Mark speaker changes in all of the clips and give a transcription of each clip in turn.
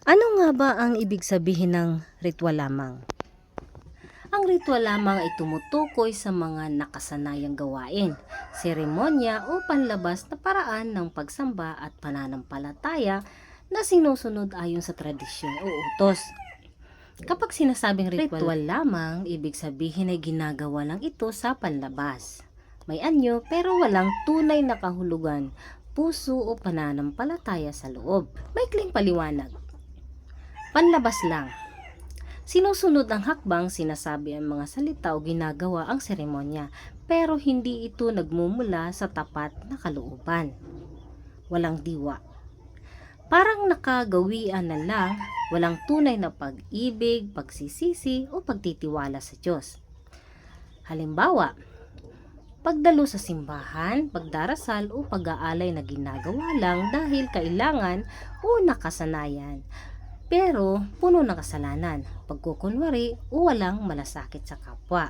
Speaker 1: Ano nga ba ang ibig sabihin ng ritual lamang? Ang ritual lamang ay tumutukoy sa mga nakasanayang gawain, seremonya o panlabas na paraan ng pagsamba at pananampalataya na sinusunod ayon sa tradisyon o utos. Kapag sinasabing ritual lamang, ibig sabihin ay ginagawa lang ito sa panlabas. May anyo pero walang tunay na kahulugan, puso o pananampalataya sa loob. Maikling paliwanag. Panlabas lang. Sinusunod ang hakbang, sinasabi ang mga salita o ginagawa ang seremonya, pero hindi ito nagmumula sa tapat na kalooban. Walang diwa. Parang nakagawian na lang, walang tunay na pag-ibig, pagsisisi o pagtitiwala sa Diyos. Halimbawa, pagdalo sa simbahan, pagdarasal o pag-aalay na ginagawa lang dahil kailangan o nakasanayan, pero puno ng kasalanan, pagkukunwari o walang malasakit sa kapwa.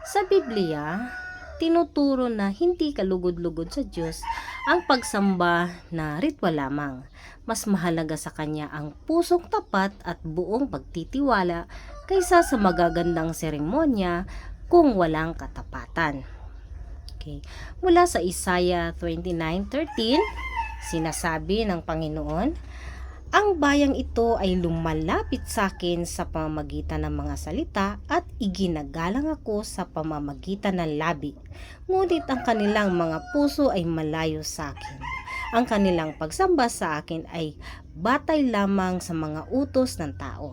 Speaker 1: Sa Biblia, tinuturo na hindi kalugod-lugod sa Diyos ang pagsamba na ritual lamang. Mas mahalaga sa Kanya ang pusong tapat at buong pagtitiwala kaysa sa magagandang seremonya kung walang katapatan. Okay. Mula sa Isaiah 29:13, sinasabi ng Panginoon, ang bayang ito ay lumalapit sa akin sa pamamagitan ng mga salita at iginagalang ako sa pamamagitan ng labi. Ngunit ang kanilang mga puso ay malayo sa akin. Ang kanilang pagsamba sa akin ay batay lamang sa mga utos ng tao.